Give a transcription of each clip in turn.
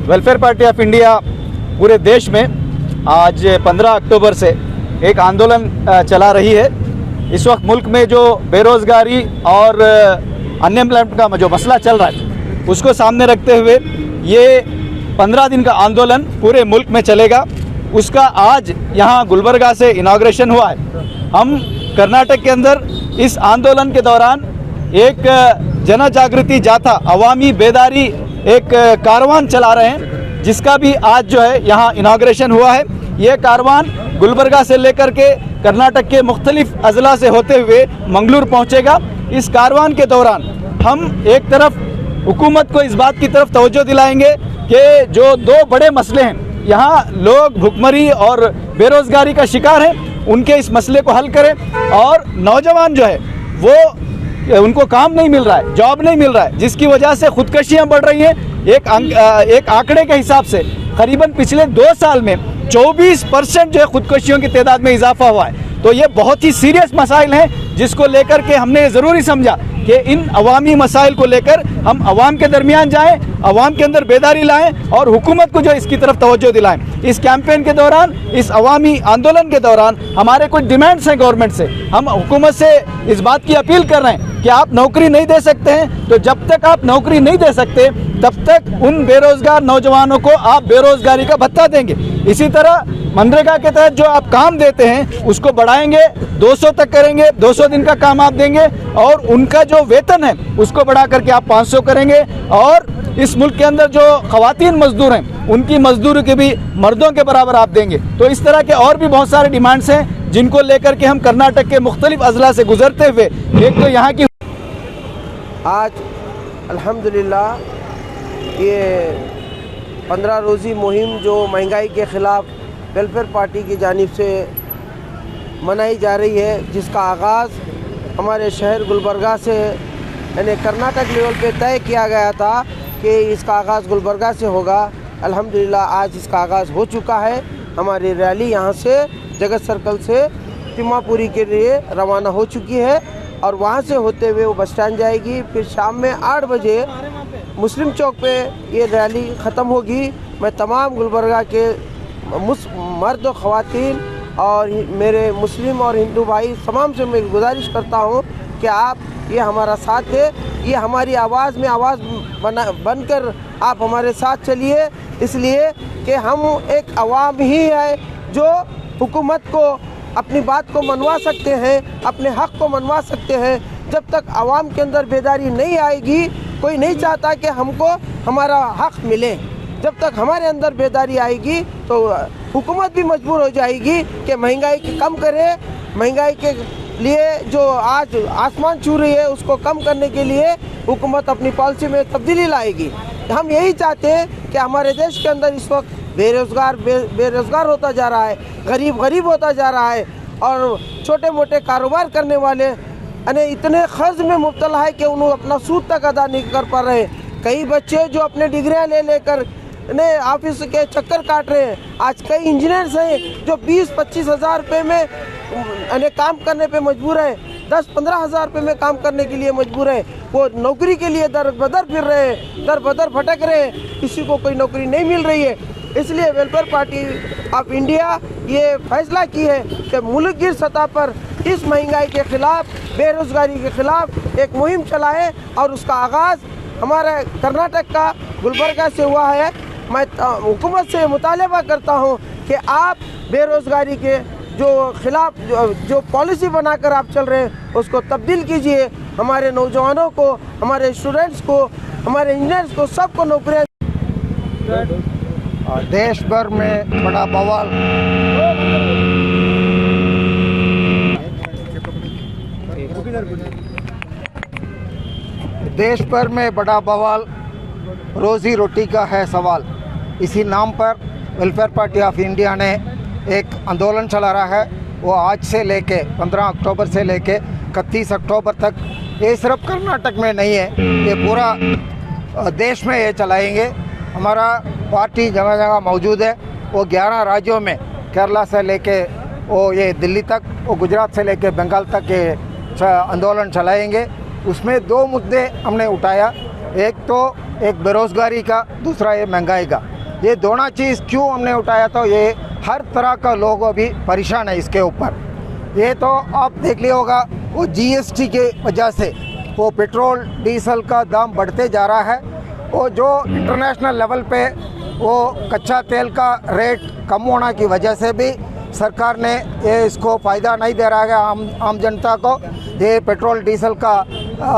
Welfare party of India पूरे देश में आज 15 अक्टूबर से एक आंदोलन चला रही है। इस वक्त मुल्क में जो बेरोज़गारी और अनएम्प्लॉयमेंट का जो मसला चल रहा है उसको सामने रखते हुए ये 15 दिन का आंदोलन पूरे मुल्क में चलेगा। उसका आज यहाँ गुलबर्गा से इनाग्रेशन हुआ है। हम कर्नाटक के अंदर इस आंदोलन के दौरान एक जन जागृति जाथा, अवामी बेदारी एक कारवान चला रहे हैं, जिसका भी आज जो है यहाँ इनाग्रेशन हुआ है। ये कारवान गुलबर्गा से लेकर के कर्नाटक के मुख्तलिफ अजला से होते हुए मंगलूर पहुँचेगा। इस कारवान के दौरान हम एक तरफ हुकूमत को इस बात की तरफ तवज्जो दिलाएंगे कि जो दो बड़े मसले हैं, यहाँ लोग भुखमरी और बेरोज़गारी का शिकार हैं, उनके इस मसले को हल करें। और नौजवान जो है वो उनको काम नहीं मिल रहा है, जॉब नहीं मिल रहा है, जिसकी वजह से खुदकशियाँ बढ़ रही हैं। एक आंकड़े के हिसाब से करीबन पिछले 2 साल में 24% जो है खुदकशियों की तादाद में इजाफा हुआ है। तो ये बहुत ही सीरियस मसाइल हैं, जिसको लेकर के हमने ज़रूरी समझा कि इन अवामी मसाइल को लेकर हम अवाम के दरमियान जाएं, अवाम के अंदर बेदारी लाएं और हुकूमत को जो इसकी तरफ तवज्जो दिलाएं। इस कैंपेन के दौरान, इस अवामी आंदोलन के दौरान हमारे कुछ डिमांड्स हैं गवर्नमेंट से। हम हुकूमत से इस बात की अपील कर रहे हैं कि आप नौकरी नहीं दे सकते हैं, तो जब तक आप नौकरी नहीं दे सकते तब तक उन बेरोज़गार नौजवानों को आप बेरोज़गारी का भत्ता देंगे। इसी तरह मनरेगा के तहत जो आप काम देते हैं उसको बढ़ाएंगे, 200 तक करेंगे, 200 दिन का काम आप देंगे और उनका जो वेतन है उसको बढ़ा करके आप 500 करेंगे। और इस मुल्क के अंदर जो खवातीन मजदूर हैं उनकी मजदूरी के भी मर्दों के बराबर आप देंगे। तो इस तरह के और भी बहुत सारे डिमांड्स हैं जिनको लेकर के हम कर्नाटक के मुख्तलिफ अजला से गुजरते हुए एक तो यहाँ की आज अल्हम्दुलिल्लाह ये 15 रोज़ी मुहिम जो महंगाई के ख़िलाफ़ वेलफेयर पार्टी की जानिब से मनाई जा रही है, जिसका आगाज़ हमारे शहर गुलबर्गा से यानी कर्नाटक लेवल पे तय किया गया था कि इसका आगाज़ गुलबर्गा से होगा। अल्हम्दुलिल्लाह आज इसका आगाज़ हो चुका है। हमारी रैली यहाँ से जगत सर्कल से तिम्मापुरी के लिए रवाना हो चुकी है और वहाँ से होते हुए वो बस स्टैंड जाएगी। फिर शाम में 8 बजे मुस्लिम चौक पे ये रैली ख़त्म होगी। मैं तमाम गुलबर्गा के मर्द और ख़वातीन और मेरे मुस्लिम और हिंदू भाई तमाम से मैं गुजारिश करता हूँ कि आप ये हमारा साथ है, ये हमारी आवाज़ में आवाज़ बनकर आप हमारे साथ चलिए, इसलिए कि हम एक अवाम ही है जो हुकूमत को अपनी बात को मनवा सकते हैं, अपने हक़ को मनवा सकते हैं। जब तक आवाम के अंदर बेदारी नहीं आएगी, कोई नहीं चाहता कि हमको हमारा हक़ मिले। जब तक हमारे अंदर बेदारी आएगी तो हुकूमत भी मजबूर हो जाएगी कि महंगाई कम करे। महंगाई के लिए जो आज आसमान छू रही है उसको कम करने के लिए हुकूमत अपनी पॉलिसी में तब्दीली लाएगी। हम यही चाहते हैं कि हमारे देश के अंदर इस वक्त बेरोज़गार होता जा रहा है, गरीब होता जा रहा है और छोटे मोटे कारोबार करने वाले इतने कर्ज में मुब्तला है कि उन्हें अपना सूद तक अदा नहीं कर पा रहे। कई बच्चे जो अपने डिग्रियां ले लेकर ऑफिस के चक्कर काट रहे हैं। आज कई इंजीनियर्स हैं जो 20-25 हज़ार रुपये में काम करने पे मजबूर है, 10-15 हज़ार रुपये में काम करने के लिए मजबूर है। वो नौकरी के लिए दर बदर फिर रहे हैं, दर बदर भटक रहे हैं, किसी को कोई नौकरी नहीं मिल रही है। इसलिए वेलफेयर पार्टी ऑफ इंडिया ये फैसला की है कि मुल्क की सतह पर इस महंगाई के ख़िलाफ़, बेरोज़गारी के ख़िलाफ़ एक मुहिम चलाएँ और उसका आगाज़ हमारे कर्नाटक का गुलबर्गा से हुआ है। मैं हुकूमत से मुतालबा करता हूँ कि आप बेरोज़गारी के जो ख़िलाफ़ जो पॉलिसी बनाकर आप चल रहे हैं उसको तब्दील कीजिए। हमारे नौजवानों को, हमारे स्टूडेंट्स को, हमारे इंजीनियर्स को, सबको नौकरियाँ। देश भर में बड़ा बवाल देश भर में बड़ा बवाल रोज़ी रोटी का है सवाल। इसी नाम पर वेलफेयर पार्टी ऑफ इंडिया ने एक आंदोलन चला रहा है। वो आज से लेके 15 अक्टूबर से लेके 31 अक्टूबर तक, ये सिर्फ कर्नाटक में नहीं है, ये पूरा देश में ये चलाएंगे। हमारा पार्टी जगह जगह मौजूद है। वो 11 राज्यों में, केरला से लेके वो ये दिल्ली तक, वो गुजरात से लेके बंगाल तक ये आंदोलन चलाएंगे। उसमें 2 मुद्दे हमने उठाया, एक तो एक बेरोज़गारी का, दूसरा ये महंगाई का। ये दोनों चीज़ क्यों हमने उठाया, तो ये हर तरह का लोग अभी परेशान है इसके ऊपर। ये तो आप देख लिया होगा, वो जीएसटी के वजह से वो पेट्रोल डीजल का दाम बढ़ते जा रहा है। वो जो इंटरनेशनल लेवल पे वो कच्चा तेल का रेट कम होने की वजह से भी सरकार ने ये इसको फ़ायदा नहीं दे रहा है आम जनता को। ये पेट्रोल डीजल का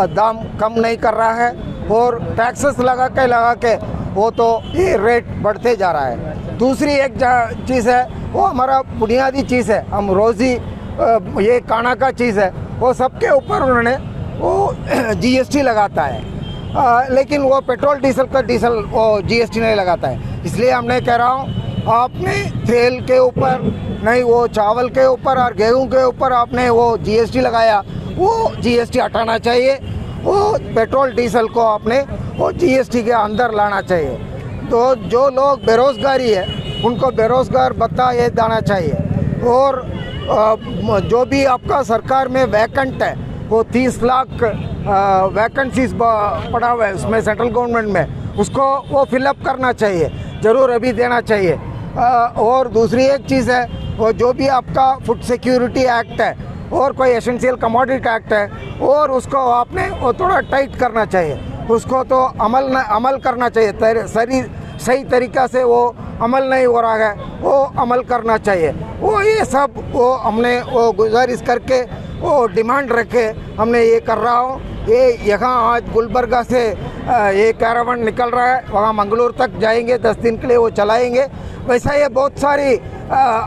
दाम कम नहीं कर रहा है और टैक्सेस लगा के वो तो ये रेट बढ़ते जा रहा है। दूसरी एक चीज़ है, वो हमारा बुनियादी चीज़ है, हम रोज़ी ये खाना का चीज़ है, वो सबके ऊपर उन्होंने वो जीएसटी लगाता है, लेकिन वो पेट्रोल डीजल वो जीएसटी नहीं लगाता है। इसलिए हमने कह रहा हूँ, आपने तेल के ऊपर नहीं, वो चावल के ऊपर और गेहूं के ऊपर आपने वो जीएसटी लगाया, वो जीएसटी हटाना चाहिए। वो पेट्रोल डीजल को आपने वो जीएसटी के अंदर लाना चाहिए। तो जो लोग बेरोज़गारी है उनको बेरोज़गार भत्ता ये देना चाहिए। और जो भी आपका सरकार में वैकेंट है, वो 30 लाख वैकेंसीज पड़ा हुआ है उसमें सेंट्रल गवर्नमेंट में, उसको वो फिलअप करना चाहिए, ज़रूर अभी देना चाहिए। और दूसरी एक चीज़ है, वो जो भी आपका फूड सिक्योरिटी एक्ट है और कोई एसेंशियल कमोडिटी एक्ट है, और उसको आपने वो थोड़ा टाइट करना चाहिए, उसको तो अमल करना चाहिए। सही तरीक़ा से वो अमल नहीं हो रहा है, वो अमल करना चाहिए। वो ये सब वो हमने वो गुजारिश करके वो डिमांड रखे हमने ये कर रहा हूँ। ये यहाँ आज गुलबर्गा से ये कैरावन निकल रहा है, वहाँ मंगलूर तक जाएंगे, 10 दिन के लिए वो चलाएंगे। वैसा ये बहुत सारी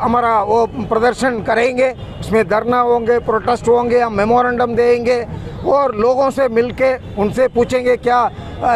हमारा वो प्रदर्शन करेंगे, उसमें धरना होंगे, प्रोटेस्ट होंगे, हम मेमोरेंडम देंगे और लोगों से मिलके उनसे पूछेंगे क्या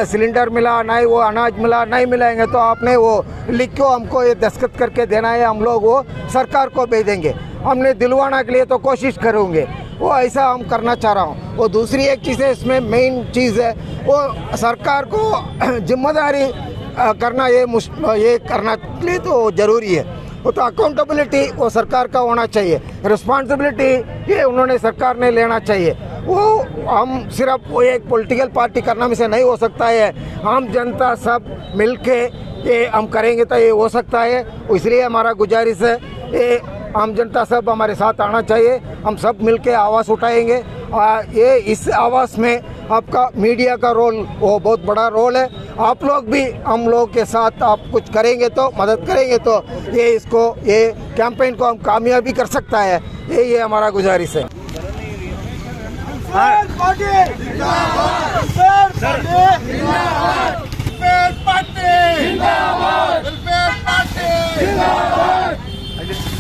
सिलेंडर मिला नहीं, वो अनाज मिला नहीं मिलाएंगे तो आपने वो लिख के हमको ये दस्तखत करके देना है, हम लोग वो सरकार को भेजेंगे। हमने दिलवाने के लिए तो कोशिश करेंगे, वो ऐसा हम करना चाह रहा हूँ। वो दूसरी एक चीज़ है, इसमें मेन चीज़ है वो सरकार को जिम्मेदारी करना, ये करना के लिए तो ज़रूरी है। वो तो अकाउंटेबिलिटी वो सरकार का होना चाहिए, रिस्पॉन्सिबिलिटी ये उन्होंने सरकार ने लेना चाहिए। वो हम सिर्फ वो एक पॉलिटिकल पार्टी करना में से नहीं हो सकता है, आम जनता सब मिलके ये हम करेंगे तो ये हो सकता है। इसलिए हमारा गुजारिश है, ये आम जनता सब हमारे साथ आना चाहिए, हम सब मिलके आवाज़ उठाएंगे। ये इस आवाज़ में आपका मीडिया का रोल वो बहुत बड़ा रोल है। आप लोग भी हम लोग के साथ आप कुछ करेंगे तो मदद करेंगे तो ये कैंपेन को हम कामयाबी कर सकता है। ये हमारा गुजारिश है।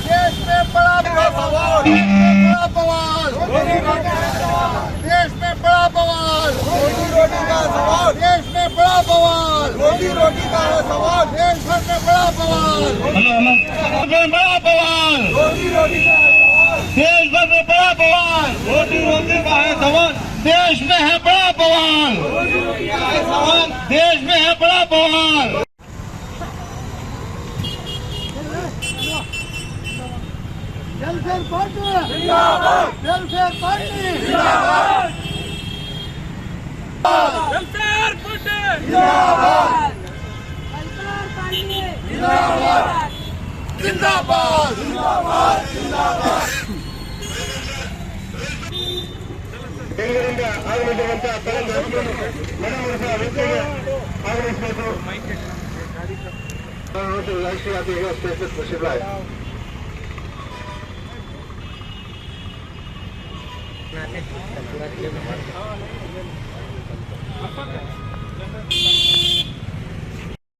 देश में बड़ा बवाल, देश में बड़ा बवाल, रोटी रोटी का सवाल, देश में बड़ा बवाल, रोटी रोटी का है सवाल, देश भर में बड़ा बवाल, बड़ा बवाल, रोटी रोटी का देश भर में बड़ा बवाल, रोटी रोटी का है सवाल, देश में है बड़ा बवाल, रोटी रोटी का है सवाल, देश में है बड़ा बवाल। वेलफेयर पार्टी जिंदाबाद, वेलफेयर पार्टी जिंदाबाद, वेलफेयर पार्टी जिंदाबाद, वेलफेयर पार्टी जिंदाबाद, जिंदाबाद, जिंदाबाद, जिंदाबाद। राष्ट्रीय